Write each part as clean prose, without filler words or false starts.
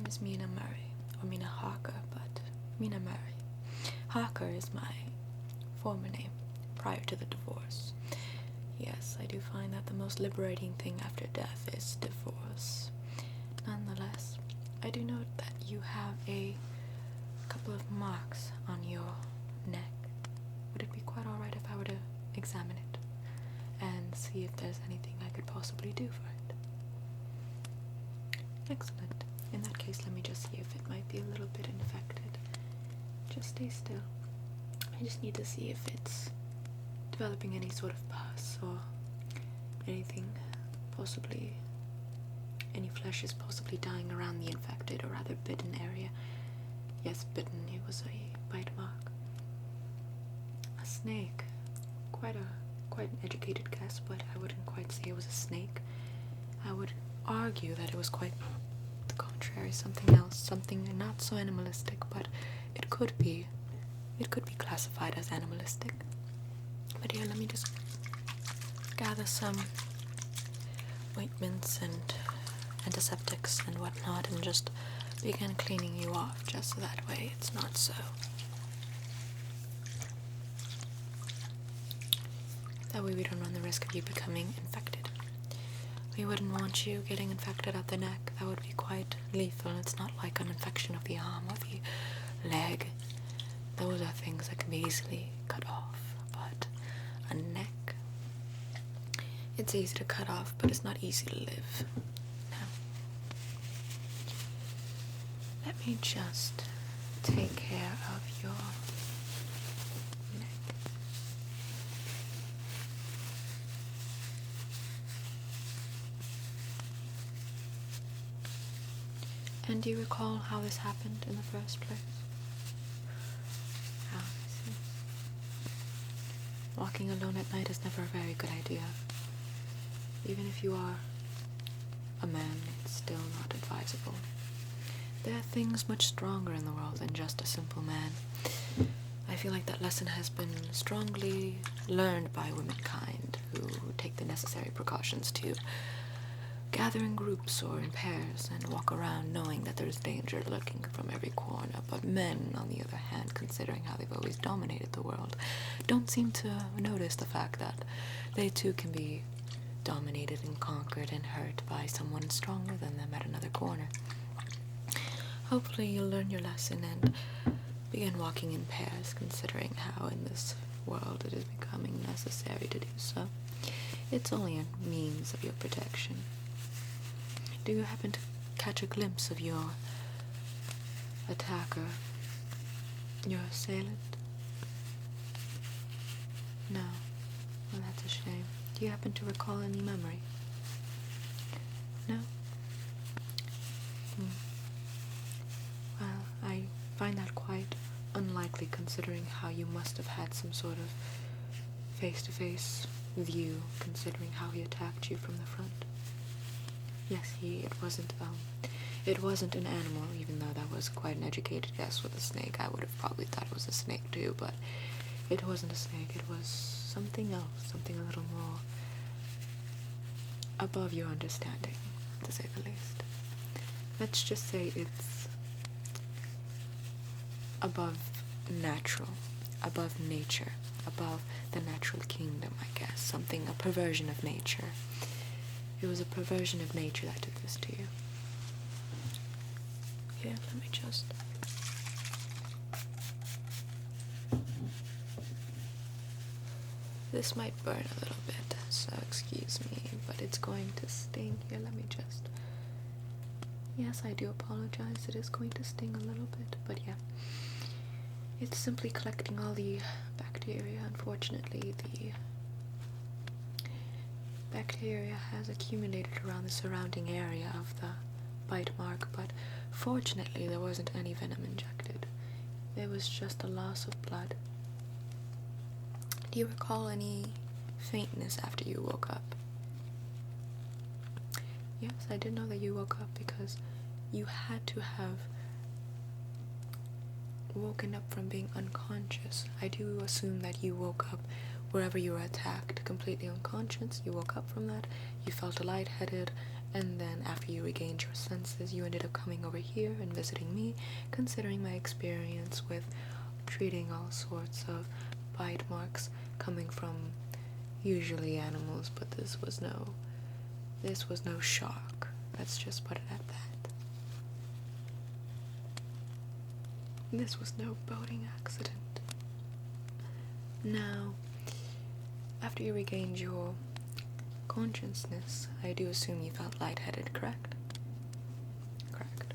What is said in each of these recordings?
is Mina Murray, or Mina Harker, but Mina Murray. Harker is my former name, prior to the divorce. Yes, I do find that the most liberating thing after death is divorce. Nonetheless, I do note that you have a couple of marks on your neck. Would it be quite alright if I were to examine it and see if there's anything I could possibly do for it? Excellent. In that case, let me just see if it might be a little bit infected. Just stay still. I just need to see if it's developing any sort of pus or anything, possibly any flesh is possibly dying around the infected or rather bitten area. Yes, bitten. It was a bite mark. A snake. Quite an educated guess, but I wouldn't quite say it was a snake. I would argue that it was quite the contrary, something else, something not so animalistic, but it could be classified as animalistic. But here, let me just gather some ointments and antiseptics and whatnot and just begin cleaning you off, just so that way it's not so. That way we don't run the risk of you becoming infected. We wouldn't want you getting infected at the neck. That would be quite lethal. It's not like an infection of the arm or the leg. Those are things that can be easily cut off. But a neck, it's easy to cut off, but it's not easy to live. Now, let me just take care of your neck. And do you recall how this happened in the first place? Ah, I see. Walking alone at night is never a very good idea. Even if you are a man, it's still not advisable. There are things much stronger in the world than just a simple man. I feel like that lesson has been strongly learned by womankind who take the necessary precautions to gather in groups or in pairs and walk around knowing that there's danger lurking from every corner. But men, on the other hand, considering how they've always dominated the world, don't seem to notice the fact that they too can be dominated and conquered and hurt by someone stronger than them at another corner. Hopefully you'll learn your lesson and begin walking in pairs, considering how in this world it is becoming necessary to do so. It's only a means of your protection. Do you happen to catch a glimpse of your attacker, your assailant? No. Well, that's a shame. Do you happen to recall any memory? No? Well, I find that quite unlikely considering how you must have had some sort of face-to-face view, considering how he attacked you from the front. Yes, it wasn't an animal, even though that was quite an educated guess with a snake. I would have probably thought it was a snake too, but it wasn't a snake. It was something else, something a little more above your understanding, to say the least. Let's just say it's above natural, above nature, above the natural kingdom, I guess. Something, a perversion of nature. It was a perversion of nature that did this to you. Here, let me just... This might burn a little bit, so excuse me, but it's going to sting. Here, let me just... Yes, I do apologize. It is going to sting a little bit, but yeah. It's simply collecting all the bacteria. Unfortunately, the bacteria has accumulated around the surrounding area of the bite mark, but fortunately there wasn't any venom injected. There was just a loss of blood. Do you recall any faintness after you woke up? Yes, I did know that you woke up because you had to have woken up from being unconscious. I do assume that you woke up wherever you were attacked, completely unconscious. You woke up from that, you felt lightheaded, And then after you regained your senses, you ended up coming over here and visiting me, considering my experience with treating all sorts of bite marks coming from usually animals, but this was no shock. Let's just put it at that. This was no boating accident. Now, after you regained your consciousness, I do assume you felt lightheaded, correct? Correct.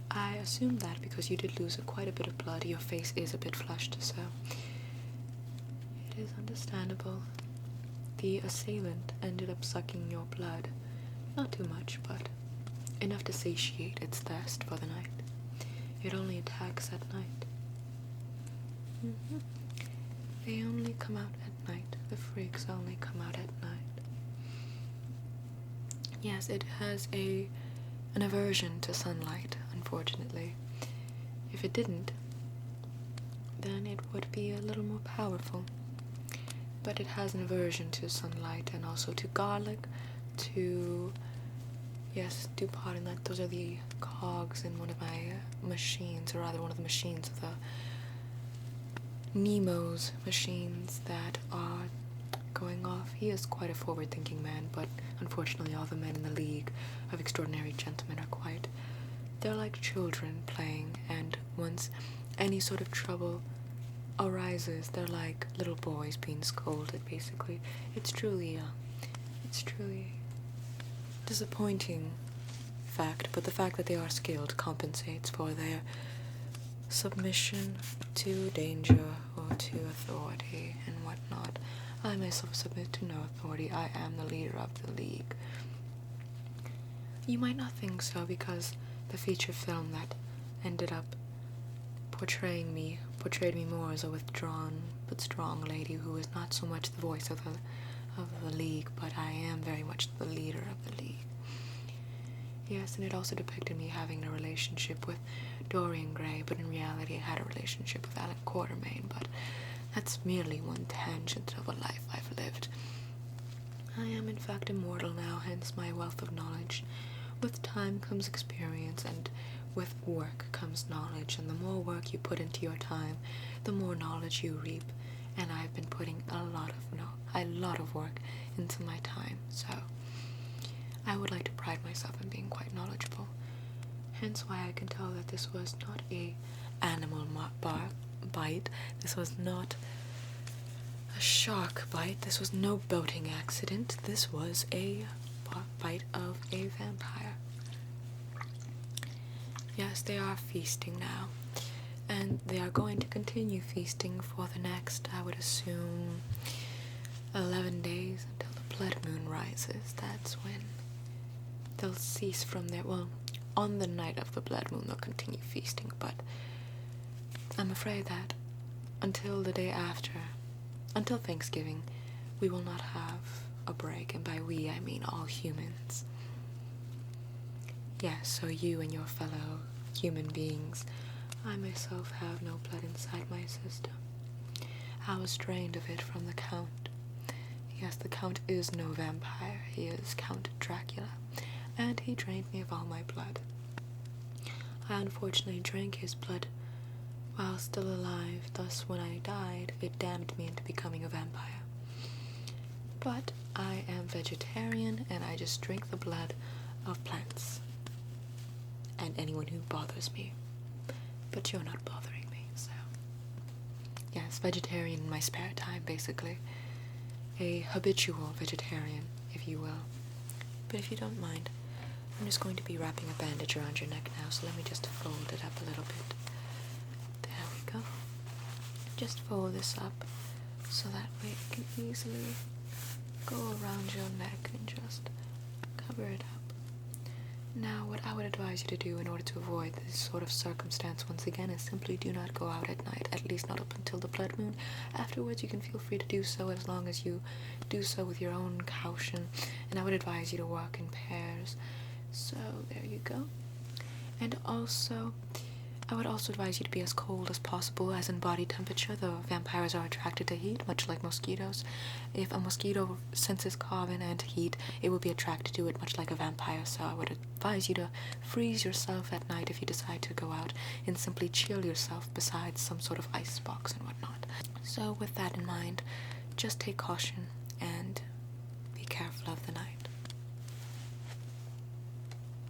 I assume that because you did lose quite a bit of blood, your face is a bit flushed, so it is understandable. The assailant ended up sucking your blood. Not too much, but enough to satiate its thirst for the night. It only attacks at night. They only come out at night. The freaks only come out at night. Yes, it has an aversion to sunlight, unfortunately. If it didn't, then it would be a little more powerful. But it has an aversion to sunlight and also to garlic, do pardon that, those are the cogs in one of my machines, or rather one of the machines of the Nemo's machines that are going off. He is quite a forward-thinking man, but unfortunately all the men in the League of Extraordinary Gentlemen are they're like children playing, and once any sort of trouble arises, they're like little boys being scolded, basically. It's truly disappointing fact, but the fact that they are skilled compensates for their submission to danger or to authority and whatnot. I myself submit to no authority. I am the leader of the League. You might not think so, because the feature film that ended up portrayed me more as a withdrawn but strong lady who is not so much the voice of the League, but I am very much the leader of the League. Yes, and it also depicted me having a relationship with Dorian Gray, but in reality I had a relationship with Alan Quatermain, but that's merely one tangent of a life I've lived. I am in fact immortal now, hence my wealth of knowledge. With time comes experience, and with work comes knowledge, and the more work you put into your time, the more knowledge you reap, and I've been putting a lot of work into my time, so I would like to pride myself in being quite knowledgeable. Hence why I can tell that this was not a animal bite, this was not a shark bite, this was no boating accident, this was a bite of a vampire. Yes, they are feasting now, and they are going to continue feasting for the next, I would assume, 11 days until the blood moon rises. That's when they'll cease from their, on the night of the blood moon they'll continue feasting, but I'm afraid that until the day after, until Thanksgiving, we will not have a break, and by we I mean all humans. Yes, so you and your fellow human beings. I myself have no blood inside my system. I was drained of it from the Count. Yes, the Count is no vampire. He is Count Dracula, and he drained me of all my blood. I unfortunately drank his blood while still alive, thus when I died, it damned me into becoming a vampire. But I am vegetarian, and I just drink the blood of plants and anyone who bothers me. But you're not bothering me, so yes, vegetarian in my spare time, basically. A habitual vegetarian, if you will. But if you don't mind, I'm just going to be wrapping a bandage around your neck now, so let me just fold it up a little bit. There we go. Just fold this up so that way it can easily go around your neck and just cover it up. Now, what I would advise you to do in order to avoid this sort of circumstance once again is simply do not go out at night, at least not up until the blood moon. Afterwards, you can feel free to do so as long as you do so with your own caution, and I would advise you to walk in pairs. So, there you go. And also, I would also advise you to be as cold as possible, as in body temperature. The vampires are attracted to heat, much like mosquitoes. If a mosquito senses carbon and heat, it will be attracted to it, much like a vampire. So I would advise you to freeze yourself at night if you decide to go out, and simply chill yourself beside some sort of ice box and whatnot. So with that in mind, just take caution and